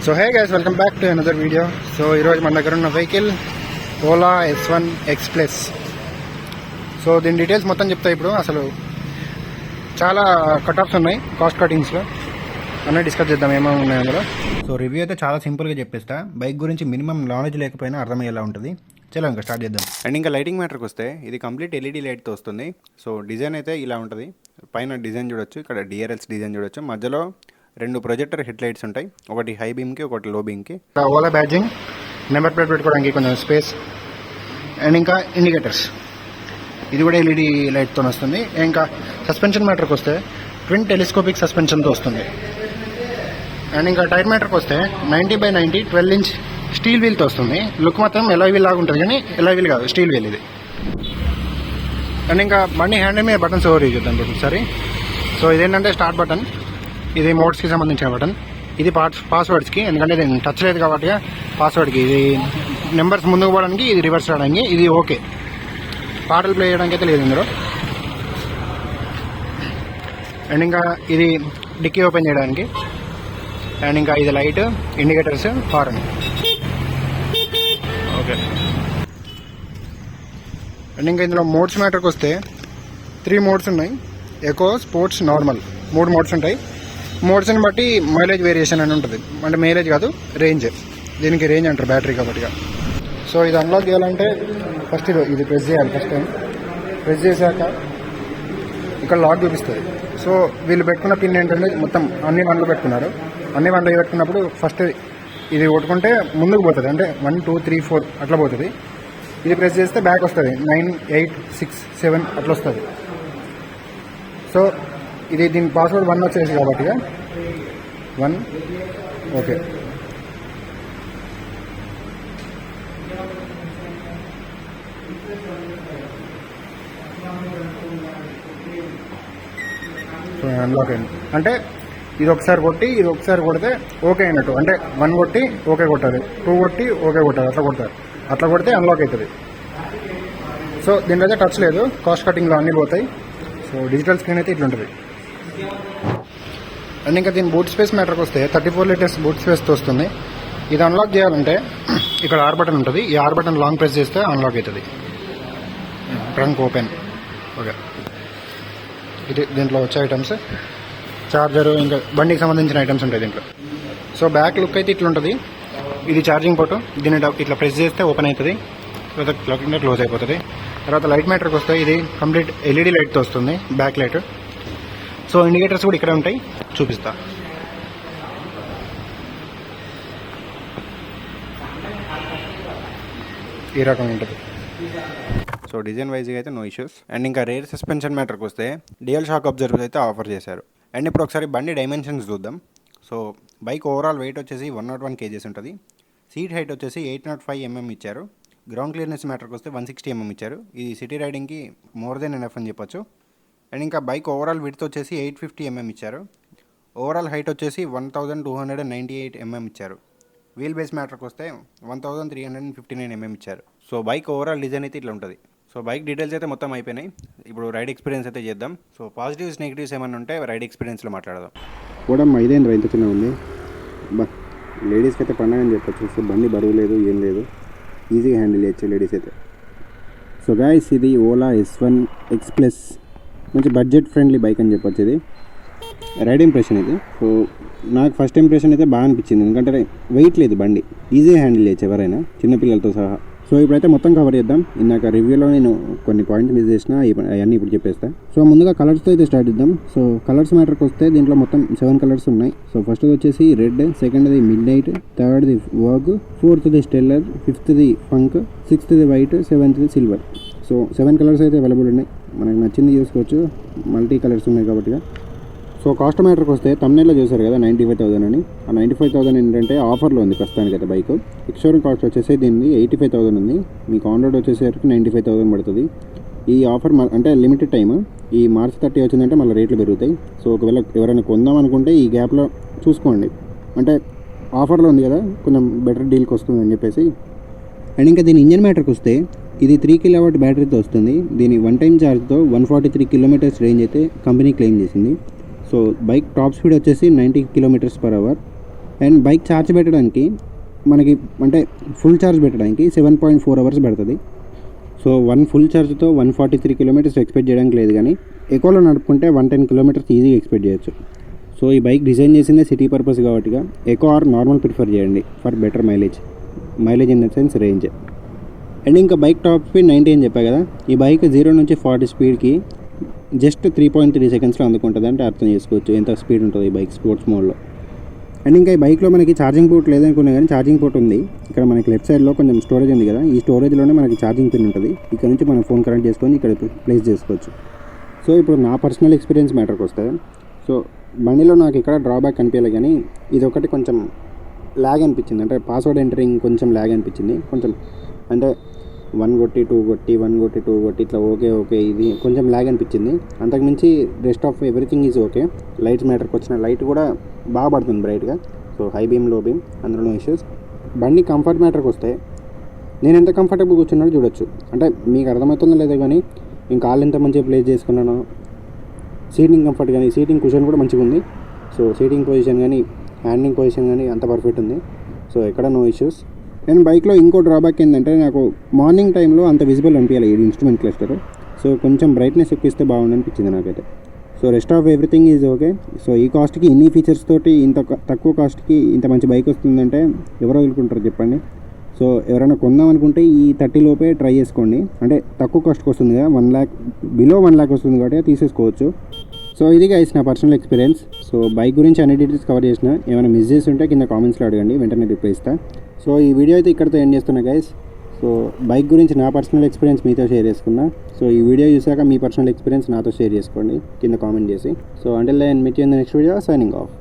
So hey guys, welcome back to another video. So ఈరోజు మన దగ్గర ఉన్న vehicle Ola S1 X Plus. So దీని డీటెయిల్స్ మొత్తం చెప్తా. ఇప్పుడు అసలు చాలా కట్ ఆఫ్స్ ఉన్నాయి కాస్ట్ కటింగ్స్లో, అన్నీ డిస్కస్ చేద్దాం ఏమేమి ఉన్నాయి అందులో. సో రివ్యూ అయితే చాలా సింపుల్గా చెప్పేస్తా. బైక్ గురించి మినిమం నాలెడ్జ్ లేకపోయినా అర్థమయ్యేలా ఉంటుంది. చలో ఇంకా స్టార్ట్ చేద్దాం. అండ్ ఇంకా లైటింగ్ మ్యాటర్కి వస్తే ఇది కంప్లీట్ LED లైట్తో వస్తుంది. సో డిజైన్ అయితే ఇలా ఉంటుంది. పైన డిజైన్ చూడొచ్చు, ఇక్కడ DRLs డిజైన్ చూడొచ్చు. మధ్యలో 2 ప్రొజెక్టర్ హెడ్ లైట్స్ ఉంటాయి, ఒకటి హై బీమ్కి ఒకటి లో బీమ్కి. ఓలా బ్యాడ్జింగ్, నెంబర్ ప్లేట్ పెట్టుకోవడానికి కొంచెం స్పేస్, అండ్ ఇంకా ఇండికేటర్స్. ఇది కూడా LED లైట్తో వస్తుంది. ఇంకా సస్పెన్షన్ మ్యాటర్కి వస్తే ట్విన్ టెలిస్కోపిక్ సస్పెన్షన్తో వస్తుంది. అండ్ ఇంకా టైర్ మ్యాటర్కి వస్తే 90/90 12 ఇంచ్ స్టీల్ వీల్తో వస్తుంది. లుక్ మాత్రం ఎలాయ్ వీల్ లాగా ఉంటుంది, కానీ ఎలాయ్ వీల్ కాదు, స్టీల్ వీల్ ఇది. అండ్ ఇంకా బండి హ్యాండిల్ మీద బటన్స్ ఓవర్ చూద్దాం ఒకసారి. సో ఇదేంటంటే స్టార్ట్ బటన్, ఇది మోడ్స్కి సంబంధించిన బటన్. ఇది పాస్వర్డ్స్కి, ఎందుకంటే ఇది టచ్ లేదు కాబట్టి పాస్వర్డ్కి. ఇది నెంబర్స్ ముందుకు పోవడానికి, ఇది రివర్స్ రావడానికి. ఇది ఓకే, పాటలు ప్లే చేయడానికి అయితే లేదు ఇందులో. అండ్ ఇంకా ఇది డిక్కీ ఓపెన్ చేయడానికి. అండ్ ఇంకా ఇది light, indicators, horn. Okay. And ఇంకా ఇందులో మోడ్స్ మ్యాటర్కి వస్తే 3 మోడ్స్ ఉన్నాయి. ఎకో, స్పోర్ట్స్, నార్మల్, 3 మోడ్స్ ఉంటాయి. మోడ్స్ని బట్టి మైలేజ్ వేరియేషన్ అని ఉంటుంది. అంటే మైలేజ్ కాదు, రేంజ్. దీనికి రేంజ్ అంటారు బ్యాటరీ కాబట్టి. సో ఇది అన్లాక్ చేయాలంటే ఫస్ట్ ఇది ప్రెస్ చేయాలి. ఫస్ట్ టైం ప్రెస్ చేశాక ఇక్కడ లాక్ చూపిస్తుంది. సో వీళ్ళు పెట్టుకున్న పిన్ ఏంటంటే మొత్తం అన్ని వన్లు పెట్టుకున్నారు. అన్ని వన్లు పెట్టుకున్నప్పుడు ఫస్ట్ ఇది కొట్టుకుంటే ముందుకు పోతుంది, అంటే 1 2 3 4 అట్లా పోతుంది. ఇది ప్రెస్ చేస్తే బ్యాక్ వస్తుంది, 9 8 6 7 అట్లా వస్తుంది. సో ఇది దీని పాస్వర్డ్ 1 వచ్చేసి కాబట్టి 1. ఓకే. సో అన్లాక్ అయింది. అంటే ఇది ఒకసారి కొట్టి ఇది ఒకసారి కొడితే ఓకే అయినట్టు. అంటే 1 కొట్టి ఓకే కొట్టాలి, 2 కొట్టి ఓకే కొట్టాలి, అట్లా కొడతారు. అట్లా కొడితే అన్లాక్ అవుతుంది. సో దీంట్లో అయితే టచ్ లేదు, కాస్ట్ కటింగ్లో అన్నీ పోతాయి. సో డిజిటల్ స్క్రీన్ అయితే ఇట్లుంటుంది. అండ్ ఇంకా దీని బూట్ స్పేస్ మ్యాటర్కి వస్తే 34 లీటర్స్ బూట్ స్పేస్తో వస్తుంది. ఇది అన్లాక్ చేయాలంటే ఇక్కడ R బటన్ ఉంటుంది. ఈ R బటన్ లాంగ్ ప్రెస్ చేస్తే అన్లాక్ అవుతుంది. Trunk open. ఓకే. ఇది దీంట్లో వచ్చే ఐటమ్స్, చార్జరు, ఇంకా బండికి సంబంధించిన ఐటమ్స్ ఉంటాయి దీంట్లో. సో బ్యాక్ లుక్ అయితే ఇట్లుంటుంది. ఇది ఛార్జింగ్ పోర్టు. దీన్ని ఇట్లా ప్రెస్ చేస్తే ఓపెన్ అవుతుంది, తర్వాత క్లోజ్ అయిపోతుంది. తర్వాత లైట్ మ్యాటర్కి వస్తే ఇది కంప్లీట్ LED లైట్తో వస్తుంది, బ్యాక్ లైట్. సో ఇండికేటర్స్ కూడా ఇక్కడే ఉంటాయి, చూపిస్తా. ఈ రకంగా ఉంటుంది. సో డిజైన్ వైజ్గా అయితే నో ఇష్యూస్. అండ్ ఇంకా రేర్ సస్పెన్షన్ మ్యాటర్కి వస్తే డ్యూయల్ షాక్ అబ్జర్వర్స్ అయితే ఆఫర్ చేశారు. అండ్ ఇప్పుడు ఒకసారి బండి డైమెన్షన్స్ చూద్దాం. సో బైక్ ఓవరాల్ వెయిట్ వచ్చేసి 101 kgs ఉంటుంది. సీట్ హైట్ వచ్చేసి 805 mm ఇచ్చారు. గ్రౌండ్ క్లియర్నెస్ మ్యాటర్కి వస్తే 160 mm ఇచ్చారు. ఇది సిటీ రైడింగ్కి మోర్ దెన్ ఎనఫ్ అని చెప్పొచ్చు. అండ్ ఇంకా బైక్ ఓవరాల్ విడ్త్ వచ్చేసి 850 mm ఇచ్చారు. ఓవరాల్ హైట్ వచ్చేసి 1298 mm ఇచ్చారు. వీల్ బేస్ మ్యాటర్కి వస్తే 1359 mm ఇచ్చారు. సో బైక్ ఓవరాల్ డిజైన్ అయితే ఇట్లా ఉంటుంది. సో బైక్ డీటెయిల్స్ అయితే మొత్తం అయిపోయినాయి. ఇప్పుడు రైడ్ ఎక్స్పీరియన్స్ అయితే చేద్దాం. సో పాజిటివ్స్ నెగిటివ్స్ ఏమైనా ఉంటే రైడ్ ఎక్స్పీరియన్స్లో మాట్లాడదాం. కూడా ఇదేంద్ర ఇంత చిన్న ఉంది. లేడీస్కి అయితే పండగ అని చెప్పచ్చు. సో బండి బరువు లేదు, ఏం లేదు, ఈజీగా హ్యాండిల్ చేయొచ్చు లేడీస్ అయితే. సో గాయస్, ఇది ఓలా S1 X Plus, మంచి బడ్జెట్ ఫ్రెండ్లీ బైక్ అని చెప్పొచ్చు. ఇది రైడ్ ఇంప్రెషన్ ఇది. సో నాకు ఫస్ట్ ఇంప్రెషన్ అయితే బాగా అనిపించింది, ఎందుకంటే వెయిట్ లేదు బండి, ఈజీగా హ్యాండిల్ చేయొచ్చు ఎవరైనా, చిన్నపిల్లలతో సహా. సో ఇప్పుడైతే మొత్తం కవర్ చేద్దాం. ఇందాక రివ్యూలో నేను కొన్ని పాయింట్స్ మిస్ చేసిన, అవన్నీ ఇప్పుడు చెప్పేస్తా. సో ముందుగా కలర్స్తో అయితే స్టార్ట్ చేద్దాం. సో కలర్స్ మ్యాటర్కి వస్తే దీంట్లో మొత్తం 7 కలర్స్ ఉన్నాయి. సో ఫస్ట్ది వచ్చేసి రెడ్, సెకండ్ది మిడ్ నైట్, థర్డ్ది వాగ్, ఫోర్త్ది స్టెల్లర్, ఫిఫ్త్ది ఫంక్, సిక్స్త్ది వైట్, సెవెంత్ది సిల్వర్. సో 7 కలర్స్ అయితే అవైలబుల్ ఉన్నాయి. మనకు నచ్చింది చూసుకోవచ్చు, మల్టీ కలర్స్ ఉన్నాయి కాబట్టి. సో కాస్ట్ మ్యాటర్కి వస్తే తమ్నైల్లో చూసారు కదా 95,000 అని. ఆ 95,000 ఏంటంటే ఆఫర్లో ఉంది ప్రస్తుతానికైతే బైక్. ఎక్స్షోరూమ్ కాస్ట్ వచ్చేసి దీన్ని 85,000 ఉంది. మీకు ఆన్ రోడ్ వచ్చేసరికి 95,000 పడుతుంది. ఈ ఆఫర్ అంటే లిమిటెడ్ టైమ్. ఈ మార్చ్ 30 వచ్చిందంటే మళ్ళీ రేట్లు పెరుగుతాయి. సో ఒకవేళ ఎవరైనా కొందాం అనుకుంటే ఈ గ్యాప్లో చూసుకోండి, అంటే ఆఫర్లో ఉంది కదా, కొంచెం బెటర్ డీల్కి వస్తుంది అని చెప్పేసి. అండ్ ఇంకా దీని ఇంజన్ మ్యాటర్కి వస్తే ఇది 3 kW బ్యాటరీతో వస్తుంది. దీని 1 టైం ఛార్జ్తో 143 km రేంజ్ అయితే కంపెనీ క్లెయిమ్ చేసింది. సో బైక్ టాప్ స్పీడ్ వచ్చేసి 90 km/h. అండ్ బైక్ ఛార్జ్ పెట్టడానికి మనకి అంటే ఫుల్ ఛార్జ్ పెట్టడానికి 7.4 అవర్స్ పడుతుంది. సో 1 ఫుల్ ఛార్జ్తో 143 కిలోమీటర్స్ ఎక్స్పెక్ట్ చేయడానికి లేదు, కానీ ఎకోలో నడుపుకుంటే 110 కిలోమీటర్స్ ఈజీగా ఎక్స్పెక్ట్ చేయొచ్చు. సో ఈ బైక్ డిజైన్ చేసిందే సిటీ పర్పస్ కాబట్టి ఎకో ఆర్ నార్మల్ ప్రిఫర్ చేయండి for better mileage in the sense range. And ఇంకా బైక్ టాప్ స్పీడ్ 90 అని చెప్పా కదా, ఈ బైక్ 0 నుంచి 40 స్పీడ్కి జస్ట్ 3.3 సెకండ్స్లో అందుకుంటుంది. అంటే అర్థం చేసుకోవచ్చు ఎంత స్పీడ్ ఉంటుంది ఈ బైక్ స్పోర్ట్స్ మోడ్లో. అండ్ ఇంకా ఈ బైక్లో మనకి ఛార్జింగ్ పోర్ట్ లేదనుకున్నా కానీ ఛార్జింగ్ పోర్ట్ ఉంది. ఇక్కడ మనకి లెఫ్ట్ సైడ్లో కొంచెం స్టోరేజ్ ఉంది కదా, ఈ స్టోరేజ్లోనే మనకి ఛార్జింగ్ పిన్ ఉంటుంది. ఇక్కడ నుంచి మనం ఫోన్ కనెక్ట్ చేసుకొని ఇక్కడ ప్లేస్ చేసుకోవచ్చు. సో ఇప్పుడు నా పర్సనల్ ఎక్స్పీరియన్స్ మ్యాటర్కి వస్తే, సో బండిలో నాకు ఇక్కడ డ్రాబ్యాక్ అనిపించలేదు, కానీ ఇది ఒకటి కొంచెం ల్యాగ్ అనిపించింది. అంటే పాస్వర్డ్ ఎంటరింగ్ కొంచెం ల్యాగ్ అనిపించింది. కొంచెం అంటే 1 కొట్టి 2 కొట్టి 1 కొట్టి 2 కొట్టి ఇట్లా ఓకే ఇది కొంచెం ల్యాగ్ అనిపించింది. అంతకుమించి rest of everything is okay. Lights మ్యాటర్కి వచ్చిన లైట్ కూడా బాగా పడుతుంది బ్రైట్గా. So high beam low beam అందులో నో ఇష్యూస్. బండి కంఫర్ట్ మ్యాటర్కి వస్తే నేను ఎంత కంఫర్టబుల్ కూర్చున్నానో చూడొచ్చు. అంటే మీకు అర్థమవుతుందో లేదో కానీ నేను కాళ్ళు ఎంత మంచిగా ప్లేస్ చేసుకున్నాను. సీటింగ్ కంఫర్ట్ కానీ సీటింగ్ కుషన్ కూడా మంచిగా ఉంది. సో సీటింగ్ పొజిషన్ కానీ హ్యాండింగ్ పొజిషన్ కానీ అంత పర్ఫెక్ట్ ఉంది. సో ఎక్కడ నో ఇష్యూస్. అండ్ బైక్లో ఇంకో డ్రాబ్యాక్ ఏంటంటే నాకు మార్నింగ్ టైంలో అంత విజిబుల్ అనిపించాలి ఈ ఇన్స్ట్రుమెంట్ క్లస్టర్. సో కొంచెం బ్రైట్నెస్ ఎక్కిస్తే బాగుంది అనిపించింది నాకైతే. So rest of everything is okay. So ఈ కాస్ట్కి ఇన్ని ఫీచర్స్ తోటి ఇంత తక్కువ కాస్ట్కి ఇంత మంచి బైక్ వస్తుందంటే ఎవరు వదులుకుంటారు చెప్పండి. సో ఎవరైనా కొందాం అనుకుంటే ఈ 30 లోపే ట్రై చేసుకోండి. అంటే తక్కువ కాస్ట్కి వస్తుంది కదా, 1 lakh బిలో 1 lakh వస్తుంది కాబట్టి తీసేసుకోవచ్చు. సో ఇది గైస్ నా పర్సనల్ ఎక్స్పీరియన్స్. సో బైక్ గురించి అన్ని డీటెయిల్స్ కవర్ చేసిన. ఏమైనా మిస్ చేసి ఉంటే కింద కామెంట్స్లో అడగండి, వెంటనే రిప్లై ఇస్తా. సో ఈ వీడియో అయితే ఇక్కడితో ఎండ్ చేస్తున్నా గైస్. సో బైక్ గురించి నా పర్సనల్ ఎక్స్పీరియన్స్ మీతో షేర్ చేసుకున్నా. సో ఈ వీడియో చూసాక మీ పర్సనల్ ఎక్స్పీరియన్స్ నాతో షేర్ చేసుకోండి కింద కామెంట్ చేసి. So until then meet you in the next video, signing of.